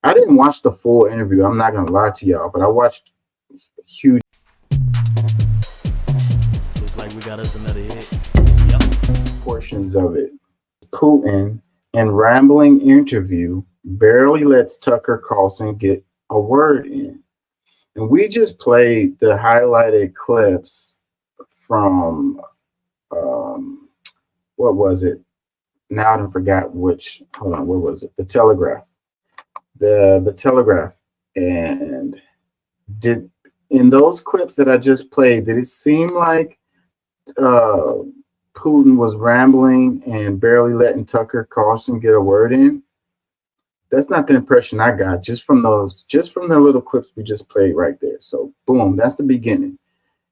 I didn't watch the full interview. I'm not gonna lie to y'all, but I watched huge Looks like we got us another hit. Yep. portions of it. Putin, in rambling interview, barely lets Tucker Carlson get a word in. And we just played the highlighted clips from what was it? Now I don't forgot which. Hold on, what was it? The Telegraph. The Telegraph. And did in those clips that I just played, did it seem like uh, Putin was rambling and barely letting Tucker Carlson get a word in? That's not the impression I got just from the little clips we just played right there. So boom, that's the beginning.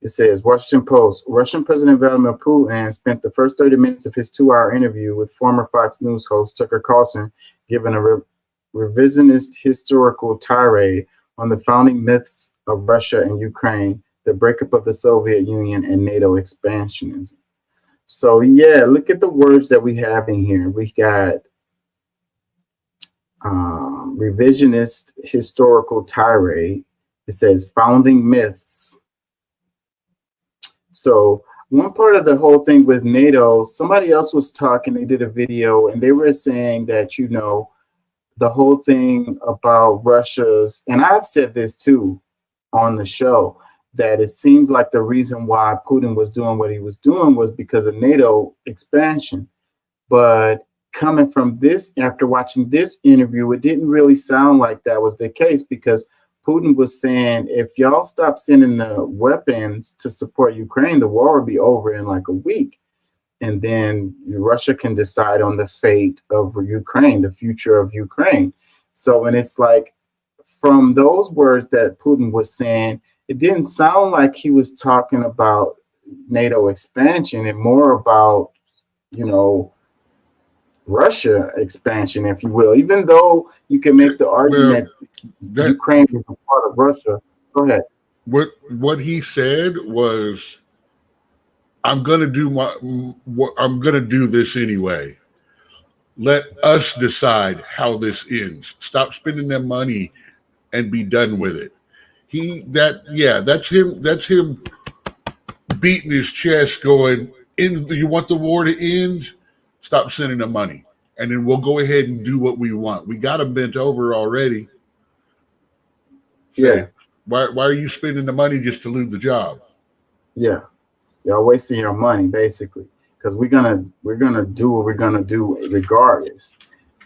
It says, Washington Post, Russian President Vladimir Putin spent the first 30 minutes of his 2-hour interview with former Fox News host Tucker Carlson giving a revisionist historical tirade on the founding myths of Russia and Ukraine, the breakup of the Soviet Union, and NATO expansionism. So yeah, look at the words that we have in here. We got revisionist historical tirade. It says founding myths. So one part of the whole thing with NATO, somebody else was talking, they did a video and they were saying that, the whole thing about Russia's, and I've said this too on the show, that it seems like the reason why Putin was doing what he was doing was because of NATO expansion. But coming from this, after watching this interview, it didn't really sound like that was the case, because Putin was saying, if y'all stop sending the weapons to support Ukraine, the war will be over in like a week. And then Russia can decide on the fate of Ukraine, the future of Ukraine. So, and it's like, from those words that Putin was saying, it didn't sound like he was talking about NATO expansion and more about, Russia expansion, if you will, even though you can make the argument that Ukraine is a part of Russia. Go ahead. What he said was, I'm going to do this anyway. Let us decide how this ends. Stop spending that money and be done with it. That's him. That's him beating his chest, going, you want the war to end? Stop sending the money, and then we'll go ahead and do what we want. We got them bent over already. So yeah. Why are you spending the money just to lose the job? Yeah. Y'all wasting your money, basically, because we're gonna do what we're gonna do regardless.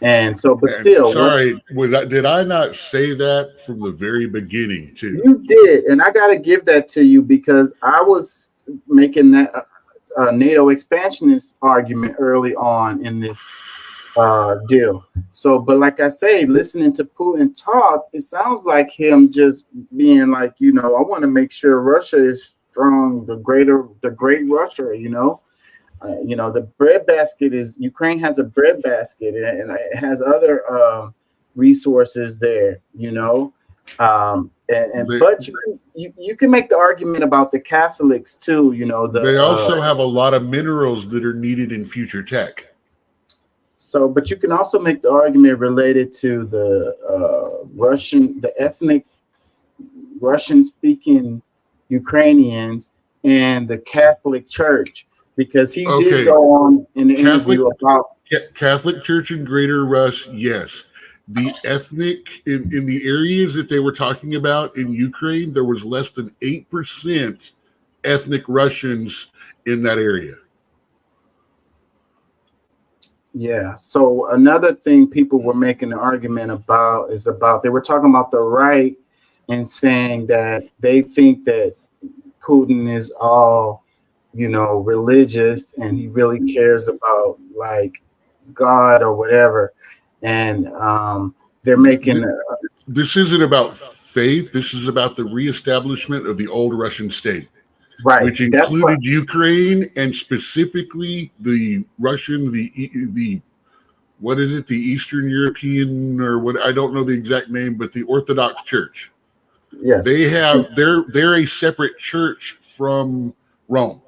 And so, but still, sorry, did I not say that from the very beginning too? You did, and I got to give that to you, because I was making that NATO expansionist argument early on in this deal. So, but like I say, listening to Putin talk, it sounds like him just being like, I want to make sure Russia is strong, the great Russia, the breadbasket is, Ukraine has a breadbasket, and it has other resources there, but you can make the argument about the Catholics too, they also have a lot of minerals that are needed in future tech. So, but you can also make the argument related to the ethnic Russian-speaking Ukrainians and the Catholic Church, because he did go on in the interview about Catholic Church in Greater Rus. Yes, the ethnic in the areas that they were talking about in Ukraine, there was less than 8% ethnic Russians in that area. Yeah. So another thing people were making an argument about is they were talking about the right and saying that they think that Putin is all, religious, and he really cares about like God or whatever. And they're making this isn't about faith. This is about the reestablishment of the old Russian state. Right, which included Ukraine, and specifically the Russian, the what is it, the Eastern European, or what, I don't know the exact name, but the Orthodox Church. Yes, they're a separate church from Rome.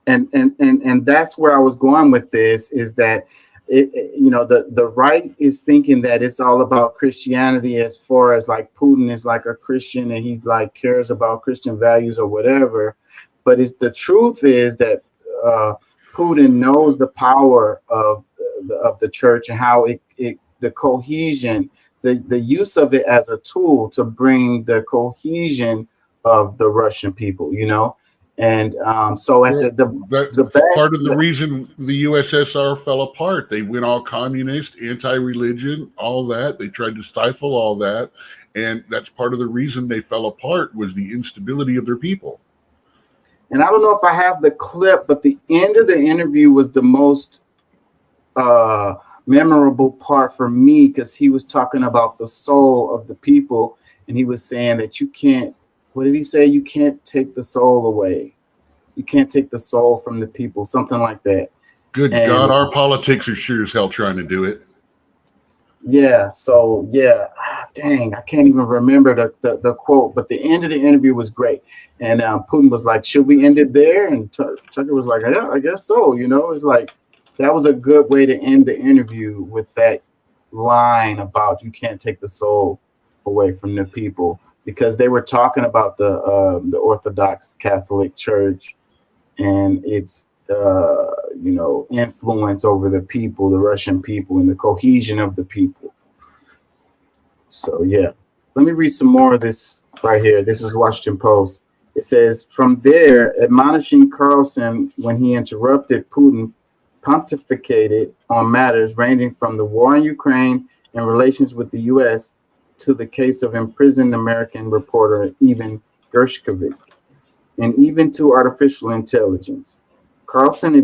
And that's where I was going with this, is that the right is thinking that it's all about Christianity, as far as like Putin is like a Christian and he's like cares about Christian values or whatever. But it's the truth is that Putin knows the power of the church and how the cohesion, the use of it as a tool to bring the cohesion of the Russian people, and so at Well, the that's part of the back. reason the USSR fell apart. They went all communist, anti-religion, all that. They tried to stifle all that, and that's part of the reason they fell apart was the instability of their people. And I don't know if I have the clip, but the end of the interview was the most memorable part for me, because he was talking about the soul of the people, and he was saying that you can't. What did he say? You can't take the soul away. You can't take the soul from the people, something like that. Good And God, our politics are sure as hell trying to do it. yeah, so yeah, dang, I can't even remember the quote, but the end of the interview was great. And Putin was like, "Should we end it there?" And Tucker was like, "Yeah, I guess so." It's like that was a good way to end the interview, with that line about you can't take the soul away from the people, because they were talking about the Orthodox Catholic Church and its influence over the people, the Russian people, and the cohesion of the people. So yeah, let me read some more of this right here. This is Washington Post. It says, from there, admonishing Carlson when he interrupted Putin pontificated on matters ranging from the war in Ukraine and relations with the U.S. to the case of imprisoned American reporter Evan Gershkovich, and even to artificial intelligence. Carlson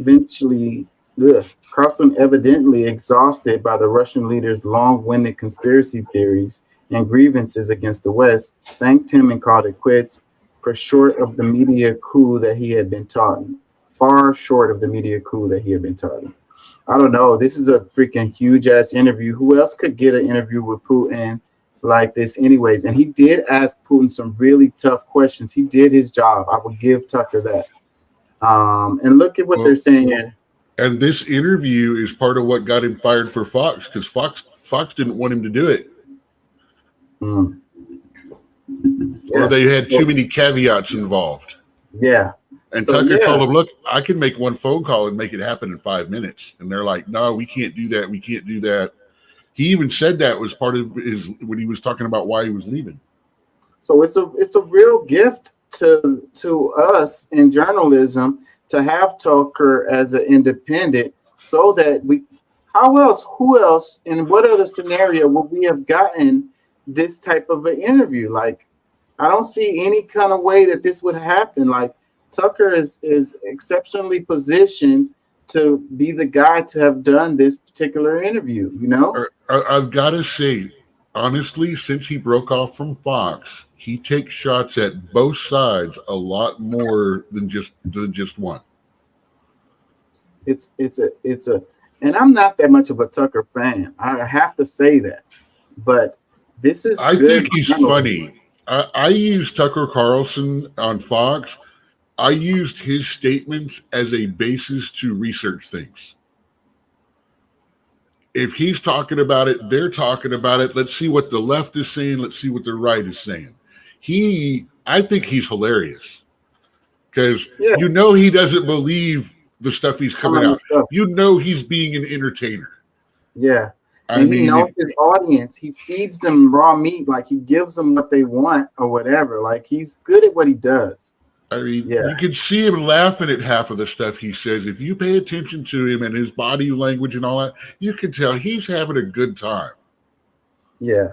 evidently exhausted by the Russian leader's long-winded conspiracy theories and grievances against the West, thanked him and called it quits, for short of the media coup that he had been taught. Far short of the media coup that he had been taught. I don't know. This is a freaking huge ass interview. Who else could get an interview with Putin like this, anyways? And he did ask Putin some really tough questions. He did his job. I would give Tucker that. And look at what they're saying here. And this interview is part of what got him fired for Fox, because Fox didn't want him to do it. Mm. Or they had too many caveats involved. Yeah. And Tucker told him, look, I can make one phone call and make it happen in 5 minutes. And they're like, no, we can't do that. We can't do that. He even said that was part of his, when he was talking about why he was leaving. So it's a real gift to us in journalism to have Tucker as an independent, so that who else, in what other scenario would we have gotten this type of an interview? Like, I don't see any kind of way that this would happen. Like, Tucker is exceptionally positioned to be the guy to have done this particular interview, I've got to say, honestly, since he broke off from Fox, he takes shots at both sides a lot more than just one. It's and I'm not that much of a Tucker fan. I have to say that, but this is. I think he's funny. I used Tucker Carlson on Fox. I used his statements as a basis to research things. If he's talking about it, they're talking about it. Let's see what the left is saying. Let's see what the right is saying. I think he's hilarious, because he doesn't believe the stuff he's coming out. He's being an entertainer. Yeah. And he knows his audience. He feeds them raw meat. Like, he gives them what they want or whatever. Like, he's good at what he does. I mean, you can see him laughing at half of the stuff he says. If you pay attention to him and his body language and all that, you can tell he's having a good time. Yeah.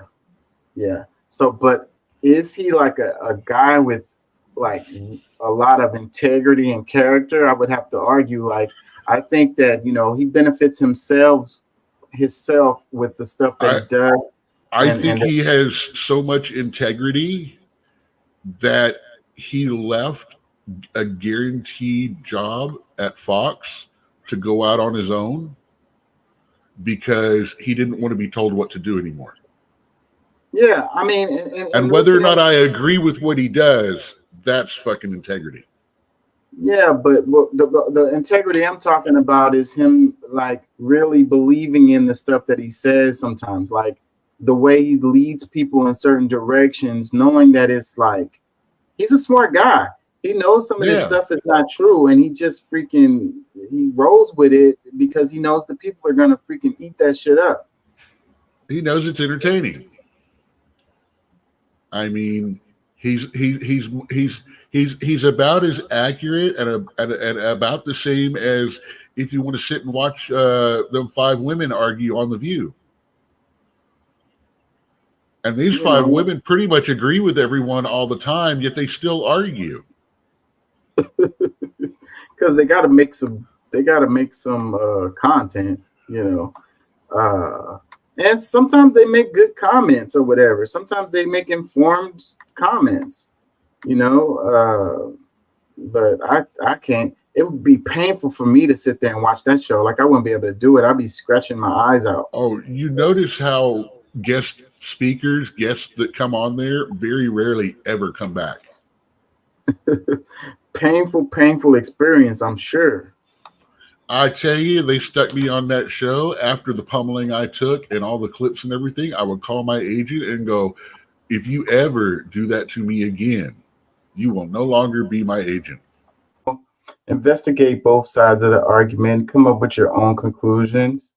Yeah. So, but is he like a guy with like a lot of integrity and character? I would have to argue. Like, I think that, he benefits himself with the stuff that he does. I think he has so much integrity that he left a guaranteed job at Fox to go out on his own because he didn't want to be told what to do anymore. Yeah, I mean, and whether or not I agree with what he does, that's fucking integrity. Yeah, but the integrity I'm talking about is him like really believing in the stuff that he says sometimes, like the way he leads people in certain directions, knowing that it's like he's a smart guy. He knows some of this Yeah, stuff is not true, and he just freaking he rolls with it because he knows the people are gonna freaking eat that shit up. he knows it's entertaining. I mean, he's about as accurate and about the same as if you want to sit and watch them five women argue on The View. And these You five know, women pretty much agree with everyone all the time, yet they still argue. because they gotta make some content, you know. And sometimes they make good comments or whatever. Sometimes they make informed comments, you know. But I can't. It would be painful for me to sit there and watch that show. Like I wouldn't be able to do it. I'd be scratching my eyes out. Oh, you notice how guest speakers, guests that come on there, very rarely ever come back. Painful experience, I'm sure. I tell you, they stuck me on that show after the pummeling I took and all the clips and everything. I would call my agent and go, if you ever do that to me again, you will no longer be my agent. Investigate both sides of the argument, come up with your own conclusions.